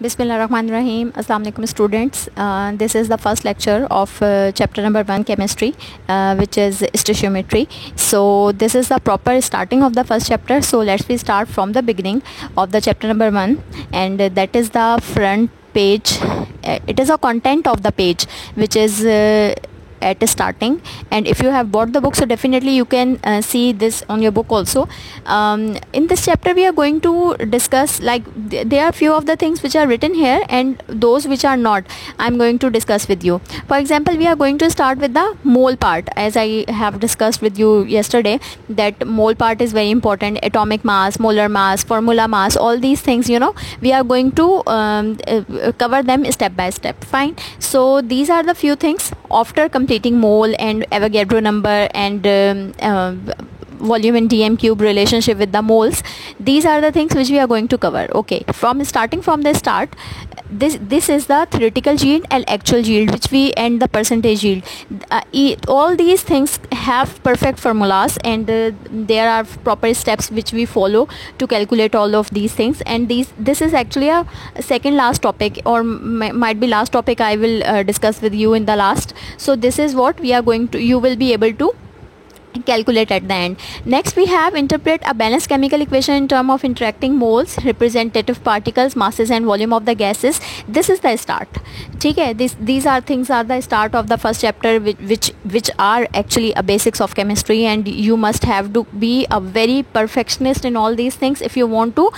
Bismillahirrahmanirrahim. Assalamu alaikum students. This is the first lecture of chapter number 1 chemistry, which is stoichiometry. So this is the proper starting of the first chapter. So let's we start from the beginning of the chapter number 1, and that is the front page. It is a content of the page which is at starting, and if you have bought the book, so definitely you can see this on your book also. In this chapter we are going to discuss, like, there are few of the things which are written here and those which are not, I'm going to discuss with you. For example, we are going to start with the mole part, as I have discussed with you yesterday, that mole part is very important. Atomic mass, molar mass, formula mass, all these things, we are going to cover them step by step. Fine. So these are the few things after completing mole and Avogadro number and volume and dm cube relationship with the moles. These are the things which we are going to cover. Okay, starting from the start, this is the theoretical yield and actual yield, which we, and the percentage yield. All these things have perfect formulas, and there are proper steps which we follow to calculate all of these things. And this is actually a second last topic, or might be last topic I will discuss with you in the last. So this is what we are going to, you will be able to calculate at the end. Next we have interpret a balanced chemical equation in terms of interacting moles, representative particles, masses and volume of the gases. This is the start. Okay, these are things are the start of the first chapter, which are actually a basics of chemistry, and you must have to be a very perfectionist in all these things if you want to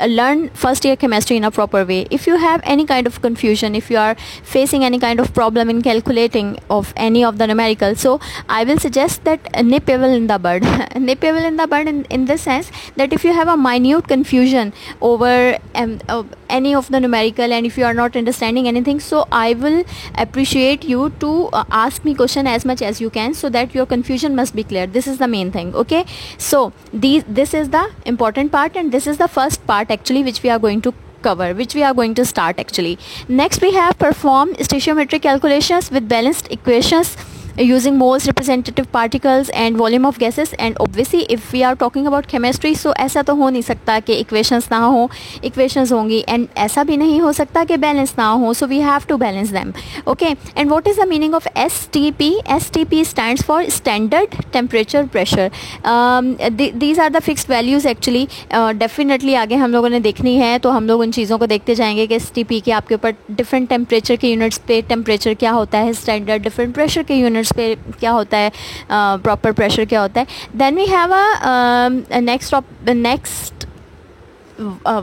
learn first year chemistry in a proper way. If you have any kind of confusion, if you are facing any kind of problem in calculating of any of the numericals, so I will suggest that nip a well in the bud. Nip a well in the bud in the sense that if you have a minute confusion over any of the numerical, and if you are not understanding anything, so I will appreciate you to ask me question as much as you can, so that your confusion must be clear. This is the main thing. Okay, so this is the important part, and this is the first part actually which we are going to cover, which we are going to start actually. Next we have perform stoichiometric calculations with balanced equations using moles, representative particles and volume of gases. And obviously if we are talking about chemistry, so ऐसा तो हो नहीं सकता कि equations ना हो, equations होंगी, and ऐसा भी नहीं हो सकता कि balance ना हो, so we have to balance them. Okay, and what is the meaning of STP? STP stands for standard temperature pressure. These are the fixed values actually. Definitely आगे हम लोगों ने देखनी है, तो हम लोग उन चीज़ों को देखते जाएंगे कि STP के आपके ऊपर different temperature के units पे temperature क्या होता है, standard different pressure के units पे क्या होता है, प्रॉपर प्रेशर क्या होता है. Then we have a next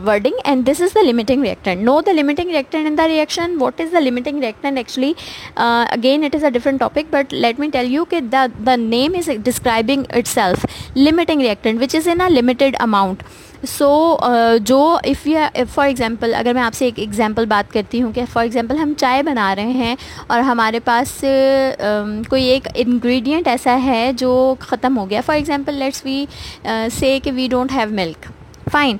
wording, and this is the limiting reactant. Know the limiting reactant in the reaction. What is the limiting reactant actually? Again, it is a different topic, but let me tell you that the name is describing itself. Limiting reactant, which is in a limited amount. सो जो if for example, अगर मैं आपसे एक example बात करती हूँ कि for example हम चाय बना रहे हैं और हमारे पास कोई एक इंग्रेडिएंट ऐसा है जो ख़त्म हो गया. For example let's we say कि we don't have milk. Fine.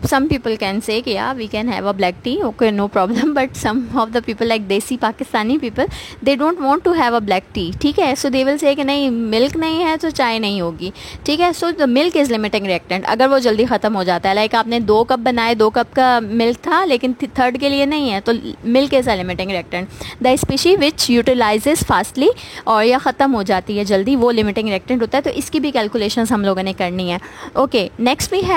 Some people can say कि yeah, we can have a black tea. Okay, no problem. But some of the people, like Desi Pakistani people, they don't want to have a black tea. ठीक है, so they will say कि नहीं, milk नहीं है तो चाय नहीं होगी. ठीक है, so the milk is limiting reactant. अगर वो जल्दी ख़त्म हो जाता है, like आपने 2 कप बनाए, 2 कप का milk था, लेकिन थर्ड के लिए नहीं है, तो milk is a limiting reactant. The species which utilizes fastly, और या ख़त्म हो जाती है जल्दी, वो limiting reactant होता है. तो इसकी भी calculations हम लोगों ने करनी है. Okay, next we have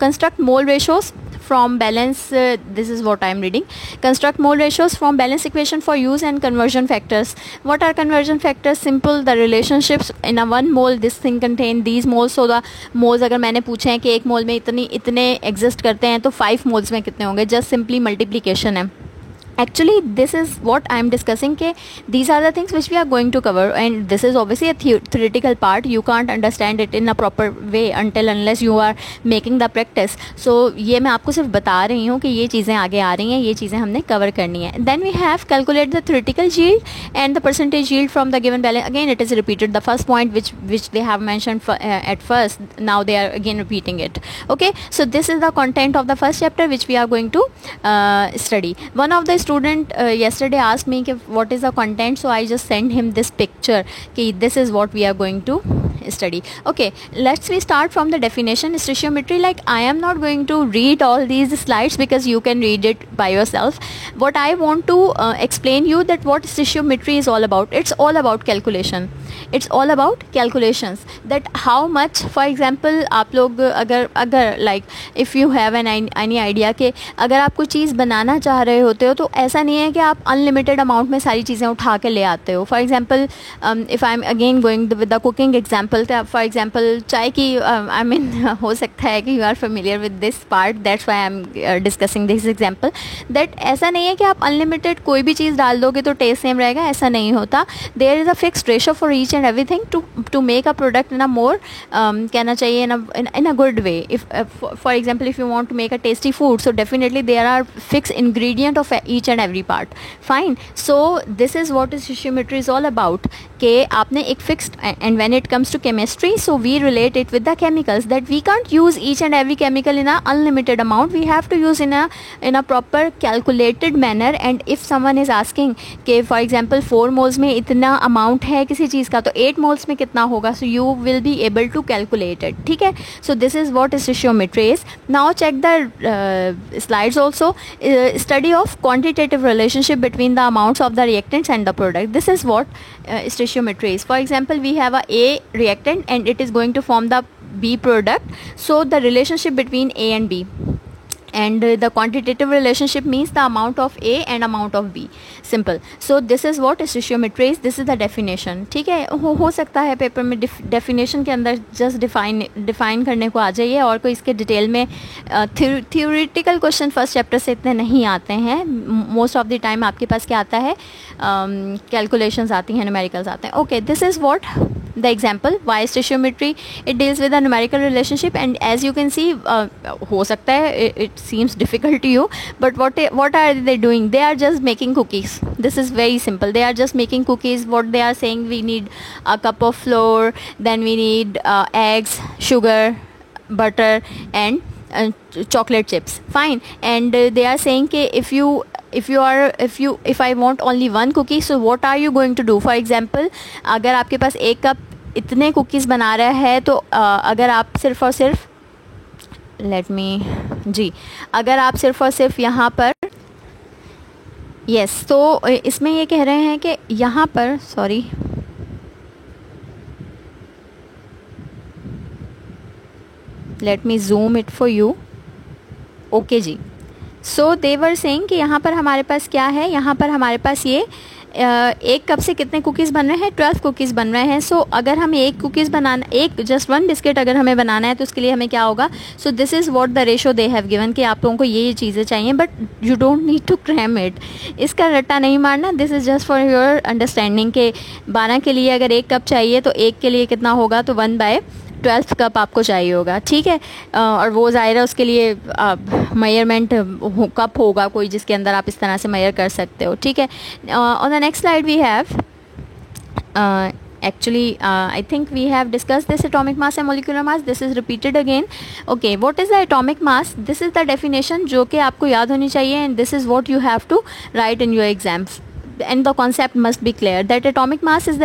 construct mole ratios from balance. This is what I am reading. Construct mole ratios from balance equation for use and conversion factors. What are conversion factors? Simple, the relationships in a 1 mole this thing contain these moles. So the moles, अगर मैंने पूछे हैं कि 1 मोल में इतने exist करते हैं, तो 5 moles में कितने होंगे? Just simply multiplication है. Actually this is what I am discussing, कि these are the things which we are going to cover, and this is obviously a theoretical part. You can't understand it in a proper way unless you are making the practice. So ये मैं आपको सिर्फ बता रही हूँ कि ये चीज़ें आगे आ रही हैं, ये चीज़ें हमने cover करनी है. Then we have calculate the theoretical yield and the percentage yield from the given balance. Again it is repeated, the first point which they have mentioned at first, now they are again repeating it. Okay, so this is the content of the first chapter which we are going to study. One of the student yesterday asked me what is the content, so I just sent him this picture कि this is what we are going to study. Okay, let's we start from the definition. Stoichiometry, like I am not going to read all these slides because you can read it by yourself. What I want to explain you that what stoichiometry is all about. It's all about calculation. It's all about calculations, that how much, for example, आप लोग अगर like if you have any idea कि अगर आप कोई चीज़ बनाना चाह रहे होते हो तो ऐसा नहीं है कि आप अनलिमिटेड अमाउंट में सारी चीज़ें उठा के ले आते हो. For example if I am again going with the cooking example, for example चाय की आई मीन हो सकता है कि you are familiar with this part, that's why I am discussing this example, that ऐसा नहीं है कि आप अनलिमिटेड कोई भी चीज़ डाल दोगे तो टेस्ट सेम रहेगा, ऐसा नहीं होता. There is a fixed ratio for each and everything to make a product in a more कहना चाहिए in a good way. If for example if you want to make a tasty food, so definitely there are fixed ingredient of each and every part. Fine, so this is what stoichiometry is all about, कि आपने एक fixed, and when it comes to chemistry, so we relate it with the chemicals, that we can't use each and every chemical in a unlimited amount. We have to use in a proper calculated manner. And if someone is asking कि for example 4 moles में इतना amount है किसी चीज़ का, तो 8 moles में कितना होगा, so you will be able to calculate it. ठीक है, so this is what stoichiometry is. Now check the slides also. Study of quantitative relationship between the amounts of the reactants and the product. This is what stoichiometry is. For example, we have a reactant and it is going to form the B product. So the relationship between A and B, and the quantitative relationship means the amount of A and amount of B. Simple. So this is what stoichiometry is. This is the definition. ठीक है, हो सकता है paper में definition के अंदर just define करने को आ जाइए, और कोई इसके डिटेल में theoretical question फर्स्ट चैप्टर से इतने नहीं आते हैं. मोस्ट ऑफ द टाइम आपके पास क्या आता है, कैलकुलेशंस आती हैं, न्यूमेरिकल्स आते हैं. Okay, this is what the example. Why stoichiometry? It deals with a numerical relationship, and as you can see, हो सकता है it seems difficult to you, but what are they doing? They are just making cookies. This is very simple. They are just making cookies. What they are saying, we need a cup of flour, then we need eggs, sugar, butter, and chocolate chips. Fine. And they are saying कि if I want only one cookie, so what are you going to do? For example, अगर आपके पास एक cup इतने cookies बना रहा है, तो अगर आप सिर्फ और सिर्फ अगर आप सिर्फ और सिर्फ यहाँ पर तो इसमें ये कह रहे हैं कि यहाँ पर let me zoom it for you. Okay जी, सो दे वर सेइंग कि यहाँ पर हमारे पास क्या है, यहाँ पर हमारे पास ये एक कप से कितने कुकीज़ बन रहे हैं, 12 कुकीज़ बन रहे हैं. सो अगर हमें जस्ट वन बिस्किट अगर हमें बनाना है, तो उसके लिए हमें क्या होगा. So this is what the ratio they have given, कि आप लोगों को ये चीज़ें चाहिए, but you don't need to cram it. इसका रट्टा नहीं मारना. This is just for your understanding के 12 के लिए अगर एक कप चाहिए, तो एक के लिए कितना होगा, तो 1/12 कप आपको चाहिए होगा. ठीक है, और वो ज़ाहिर है उसके लिए मेजरमेंट कप होगा कोई, जिसके अंदर आप इस तरह से मेजर कर सकते हो. ठीक है, on the next slide we have actually I think we have discussed this atomic mass and molecular mass. This is repeated again. Okay, what is the atomic mass? This is the definition जो कि आपको याद होनी चाहिए, and this is what you have to write in your exams. And the concept must be clear, that atomic mass is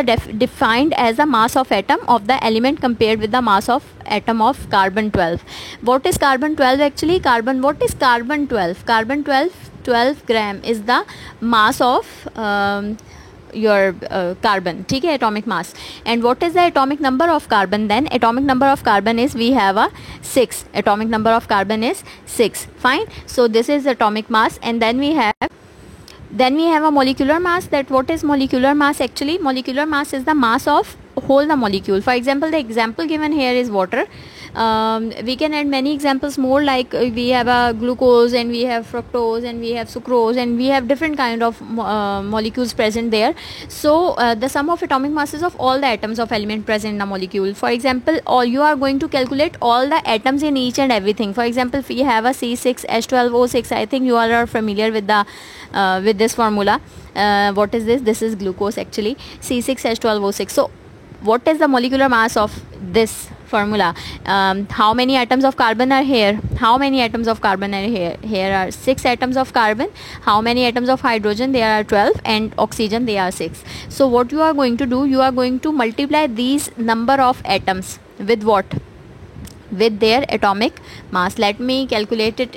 defined as the mass of atom of the element compared with the mass of atom of carbon 12. What is carbon 12 actually? What is carbon 12? Carbon 12 gram is the mass of your carbon. ठीक है, atomic mass. And what is the atomic number of carbon then? Atomic number of carbon is, we have a 6. Atomic number of carbon is 6. Fine. So this is atomic mass. And then we have a molecular mass. That what is molecular mass actually? Molecular mass is the mass of whole the molecule. For example, the example given here is water. We can add many examples more, like we have a glucose, and we have fructose, and we have sucrose, and we have different kind of molecules present there. So the sum of atomic masses of all the atoms of element present in a molecule. For example, you are going to calculate all the atoms in each and everything. For example, if we have a C6H12O6, I think you all are familiar with the with this formula. What is this? This is glucose actually, C6H12O6. So what is the molecular mass of this formula. How many atoms of carbon are here? How many atoms of carbon are here? Here are 6 atoms of carbon. How many atoms of hydrogen? There are 12, and oxygen, they are 6. So what you are going to do, you are going to multiply these number of atoms with what? With their atomic mass. Let me calculate it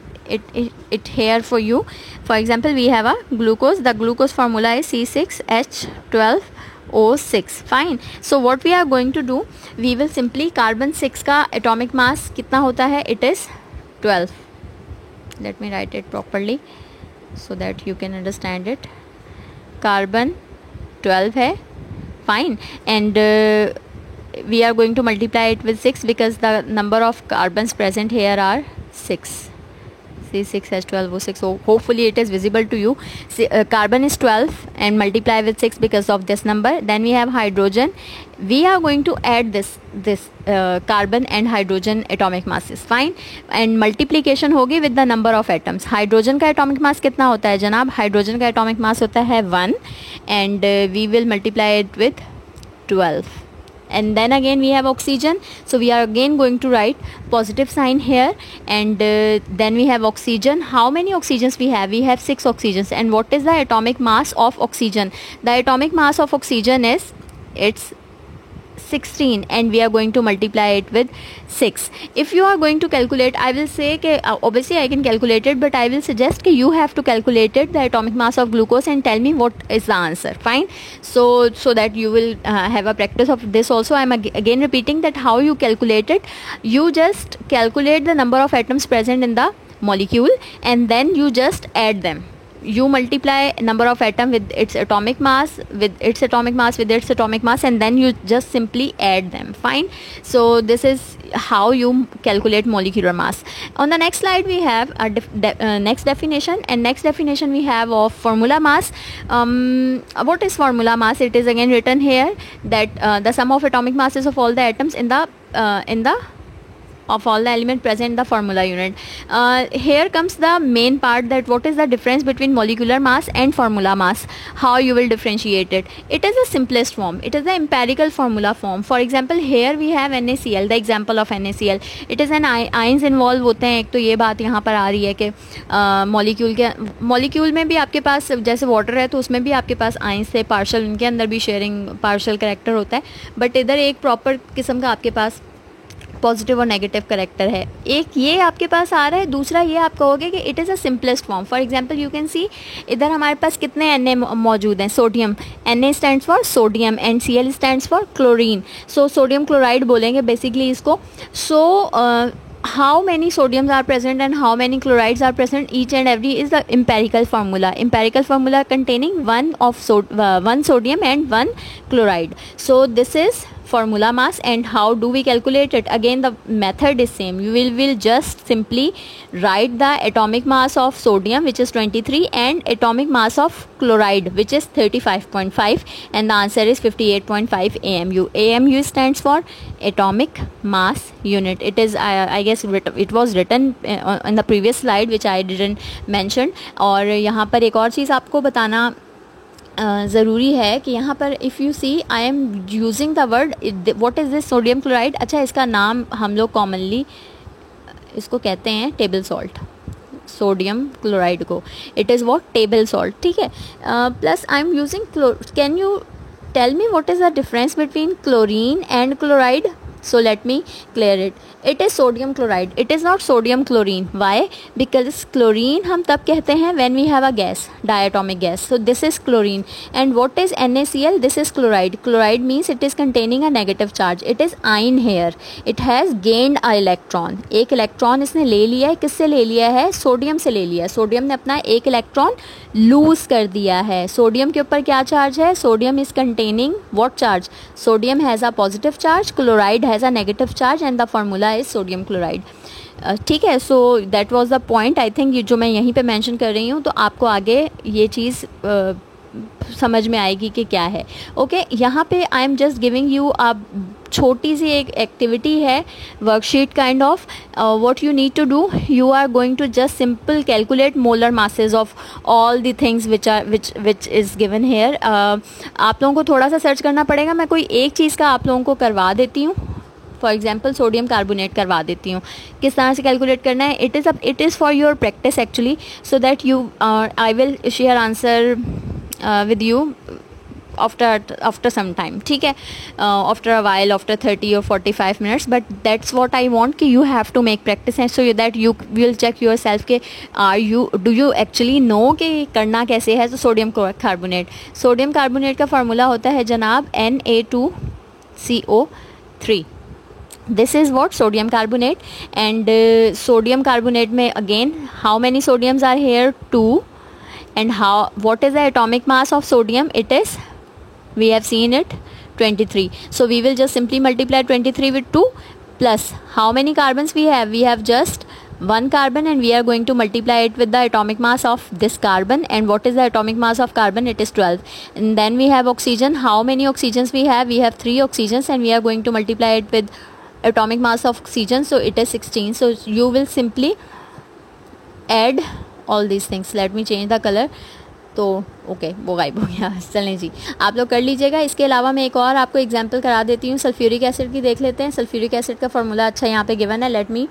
here for you. For example, we have a glucose. The glucose formula is C6H12O6. Fine. So what we are going to do, we will simply, carbon 6 का atomic mass कितना होता है? It is 12. Let me write it properly so that you can understand it. Carbon 12 है. Fine. And we are going to multiply it with 6 because the number of carbons present here are 6. C6H12O6. So hopefully it is visible to you. Carbon is 12 and multiply with 6 because of this number. Then we have hydrogen. We are going to add this carbon and hydrogen atomic masses. Fine. And multiplication होगी with the number of atoms. Hydrogen का atomic mass कितना होता है जनाब? Hydrogen का atomic mass होता है 1 and we will multiply it with 12. And then again we have oxygen, so we are again going to write positive sign here, and then we have oxygen. How many oxygens we have? We have 6 oxygens. And what is the atomic mass of oxygen? The atomic mass of oxygen is, it's 16, and we are going to multiply it with 6. If you are going to calculate, I will say कि obviously I can calculate it, but I will suggest कि you have to calculate it, the atomic mass of glucose, and tell me what is the answer. Fine. So that you will have a practice of this also. I am again repeating that how you calculate it. You just calculate the number of atoms present in the molecule, and then you just add them. You multiply number of atom with its atomic mass, with its atomic mass, with its atomic mass, and then you just simply add them. Fine. So this is how you calculate molecular mass. On the next slide we have a next definition, and next definition we have of formula mass. What is formula mass? It is again written here that the sum of atomic masses of all the atoms in the of all the element present in the formula unit. Here comes the main part, that what is the difference between molecular mass and formula mass, how you will differentiate it. It is the simplest form, it is the empirical formula form. For example, here we have NaCl, the example of NaCl. It is an ions involve होते हैं. एक तो ये बात यहाँ पर आ रही है कि मॉलिक्यूल में भी आपके पास जैसे वाटर है तो उसमें भी आपके पास आइंस थे पार्शल, उनके अंदर भी शेयरिंग पार्शल कैरेक्टर होता है, बट इधर एक प्रॉपर किस्म का आपके पास पॉजिटिव और नेगेटिव करेक्टर है. एक ये आपके पास आ रहा है, दूसरा ये आप कहोगे कि it is a simplest form. For example you can see इधर हमारे पास कितने Na मौजूद हैं. Sodium, Na stands for sodium and Cl stands for chlorine. So sodium chloride बोलेंगे बेसिकली इसको. सो how many sodiums are present and how many chlorides are present, each and every is the empirical formula containing one sodium and one chloride. So this is formula mass. And how do we calculate it? Again the method is same. You will just simply write the atomic mass of sodium, which is 23, and atomic mass of chloride, which is 35.5, and the answer is 58.5 AMU. AMU stands for atomic mass unit. It is I guess it was written in the previous slide which I didn't mention. और यहाँ पर एक और चीज़ आपको बताना ज़रूरी है कि यहाँ पर if you see I am using the word what is this sodium chloride. अच्छा, इसका नाम हम लोग कॉमनली इसको कहते हैं टेबल सॉल्ट, सोडियम क्लोराइड को. It is what? Table salt. ठीक है. Plus I am using can you tell me what is the difference between chlorine and chloride? So let me clear it. It is sodium chloride. It is not sodium chlorine. Why? Because chlorine हम तब कहते हैं when we have a gas, diatomic gas. So this is chlorine. And what is NaCl? This is chloride. Chloride means it is containing a negative charge. It is ion here. It has gained a electron. एक electron इसने ले लिया है. किससे ले लिया है? Sodium से ले लिया. सोडियम ने अपना एक इलेक्ट्रॉन लूज कर दिया है. सोडियम के ऊपर क्या चार्ज है? Sodium is containing what charge? Sodium has a positive charge, chloride has a negative charge, and the formula is sodium chloride. ठीक है. So that was the point. I think जो मैं यहीं पे मेंशन कर रही हूँ तो आपको आगे ये चीज़ समझ में आएगी कि क्या है. ओके. यहाँ पे I am just giving you a छोटी सी एक एक्टिविटी है, worksheet kind of. What you need to do, you are going to just simple calculate molar masses of all the things which is given here. आप लोगों को थोड़ा सा search करना पड़ेगा. मैं कोई एक चीज़ का आप लोगों को करवा देती हूँ. फॉर एग्जांपल सोडियम कार्बोनेट करवा देती हूँ. किस तरह से कैलकुलेट करना है, it is for your practice actually, so that you I will share answer with you after some time. ठीक है, after a while, after 30 or 45 minutes, but that's what I want कि you have to make practice and so that you will check yourself कि do you actually know कि करना कैसे है. तो sodium carbonate का फार्मूला होता है जनाब Na2CO3. This is what sodium carbonate, and sodium carbonate में again how many sodiums are here? 2. And what is the atomic mass of sodium? It is, we have seen it, 23. So we will just simply multiply 23 with 2 plus how many carbons we have? We have just one carbon, and we are going to multiply it with the atomic mass of this carbon. And what is the atomic mass of carbon? It is 12. And then we have oxygen. How many oxygens we have? We have 3 oxygens, and we are going to multiply it with atomic mass of oxygen, so it is 16. So you will simply add all these things. Let me change the color. तो okay, वो गायब हो गया. चलें जी, आप लोग कर लीजिएगा. इसके अलावा मैं एक और आपको एग्जांपल करा देती हूँ. सल्फ्यूरिक एसिड की देख लेते हैं. सल्फ्यूरिक एसिड का फार्मूला अच्छा यहाँ पे गिवन है. Let me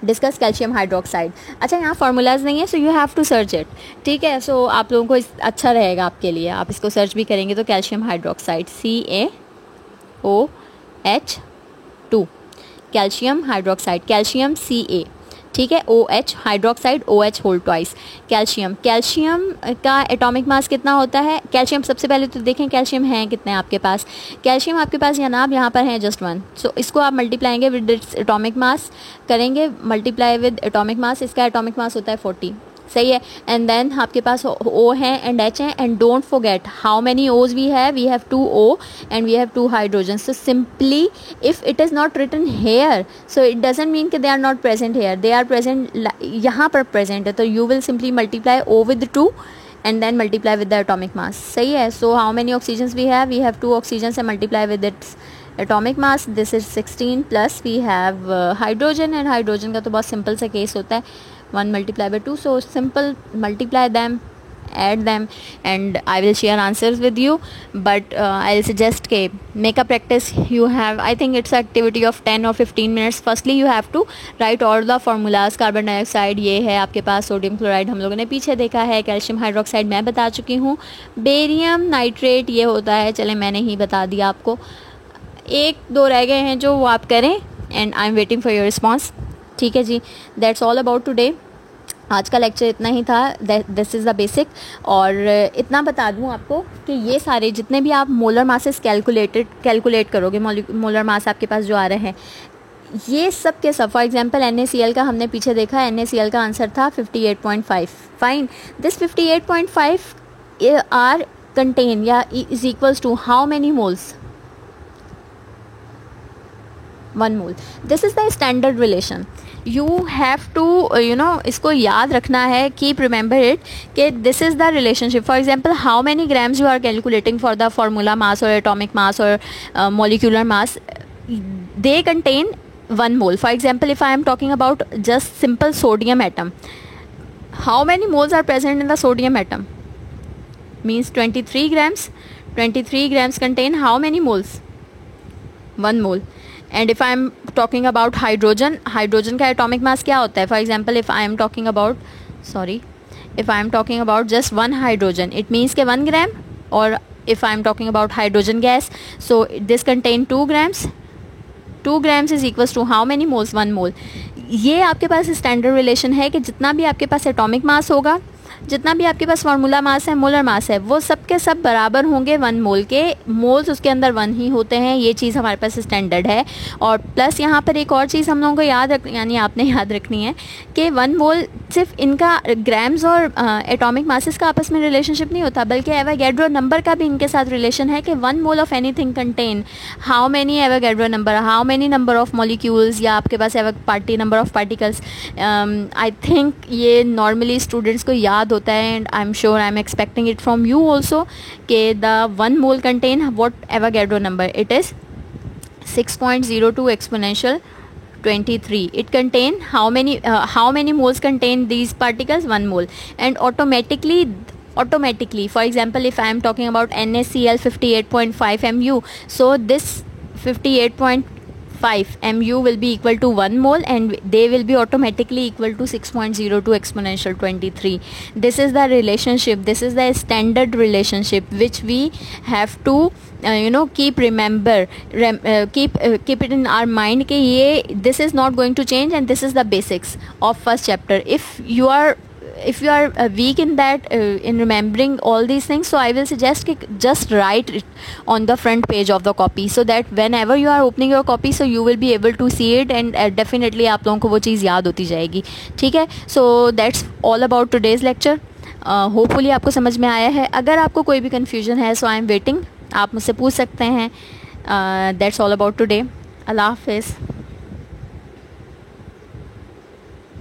discuss calcium hydroxide. अच्छा, यहाँ फार्मूलाज नहीं है, so you have to search it. ठीक है, सो आप लोगों को अच्छा रहेगा आपके लिए, आप इसको सर्च भी करेंगे तो calcium hydroxide CaOH2, calcium hydroxide, calcium Ca. ठीक है, OH hydroxide, OH whole twice. Calcium का एटॉमिक मास कितना होता है? कैल्शियम सबसे पहले तो देखें कैल्शियम है कितने आपके पास. कैल्शियम आपके पास जनाब यहाँ पर है जस्ट 1. सो इसको आप मल्टीप्लाएंगे विद इट्स एटॉमिक मास, करेंगे मल्टीप्लाई विद एटॉमिक मास. इसका एटॉमिक मास होता है 40. सही है. एंड देन आपके पास O है एंड H है. And don't forget how many O's we have 2 O and we have 2 hydrogen. So simply if it is not written here, so it doesn't mean कि they are not present here, they are present यहाँ पर present है. तो you will simply multiply O with 2 and then multiply with the atomic mass. सही है. So how many oxygens we have? We have 2 oxygens and multiply with its atomic mass. This is 16 plus we have hydrogen, and hydrogen का तो बहुत simple सा case होता है. 1 multiply by 2, so simple, multiply them, add them, and I will share answers with you. But I'll suggest के make a practice. You have, I think it's activity of 10 or 15 minutes. Firstly you have to write all the formulas. Carbon dioxide ये है आपके पास, sodium chloride हम लोगों ने पीछे देखा है, कैल्शियम हाइड्रोक्साइड मैं बता चुकी हूँ, बेरियम नाइट्रेट ये होता है, चले मैंने ही बता दिया आपको. 1-2 रह गए हैं जो वो आप करें, and I am waiting for your response. ठीक है जी, दैट्स ऑल अबाउट टुडे. आज का लेक्चर इतना ही था. This is the basic. और इतना बता दूं आपको कि ये सारे जितने भी आप मोलर मासेस कैलकुलेट करोगे, मोलर मास आपके पास जो आ रहे हैं, ये सब के सब, फॉर एग्जांपल NaCl का हमने पीछे देखा, NaCl का आंसर था 58.5. फाइन. दिस 58.5 आर कंटेन या is equals to how many moles? 1 mole. This is the standard relation. You have to इसको याद रखना है. Keep remember it कि this is the relationship. For example, how many grams you are calculating for the formula mass or atomic mass or molecular mass, they contain 1 mole. For example, if I am talking about just simple sodium atom, how many moles are present in the sodium atom? Means 23 grams. 23 grams contain how many moles? 1 mole. And if I am talking about hydrogen का atomic mass क्या होता है? For example, if I am talking about just 1 hydrogen, it means के 1 gram. Or if I am talking about hydrogen gas, so this contain 2 grams. 2 grams is equals to how many moles? 1 mole. ये आपके पास standard relation है कि जितना भी आपके पास atomic mass होगा, जितना भी आपके पास फार्मूला मास है, मोलर मास है, वो सब के सब बराबर होंगे 1 मोल के. मोल्स उसके अंदर 1 ही होते हैं. ये चीज़ हमारे पास स्टैंडर्ड है. और प्लस यहाँ पर एक और चीज़ हम लोगों को आपने याद रखनी है कि 1 मोल सिर्फ इनका ग्राम्स और एटॉमिक मासेस का आपस में रिलेशनशिप नहीं होता, बल्कि एवोगैड्रो नंबर का भी इनके साथ रिलेशन है कि 1 mole of anything contain how many Avogadro number, how many number of molecules, या आपके पास number of particles. I think ये नॉर्मली स्टूडेंट्स को याद होता है, and I am sure I am expecting it from you also कि the 1 mole contain what Avogadro number? It is 6.02 exponential 23. It contain how many moles contain these particles? 1 mole. And automatically, for example, if I am talking about NaCl 58.5 mu, so this 58.5 5 mu will be equal to 1 mole, and they will be automatically equal to 6.02 exponential 23. This is the relationship, this is the standard relationship which we have to keep keep it in our mind कि ये this is not going to change, and this is the basics of first chapter. If you are weak in that, in remembering all these things, so I will suggest कि just write it on the front page of the copy, so that whenever you are opening your copy, so you will be able to see it, and definitely आप लोगों को वो चीज़ याद होती जाएगी. ठीक है. So that's all about today's lecture. Hopefully आपको समझ में आया है. अगर आपको कोई भी कन्फ्यूजन है, सो आई एम वेटिंग, आप मुझसे पूछ सकते हैं. That's all about today. Allah हाफिज़.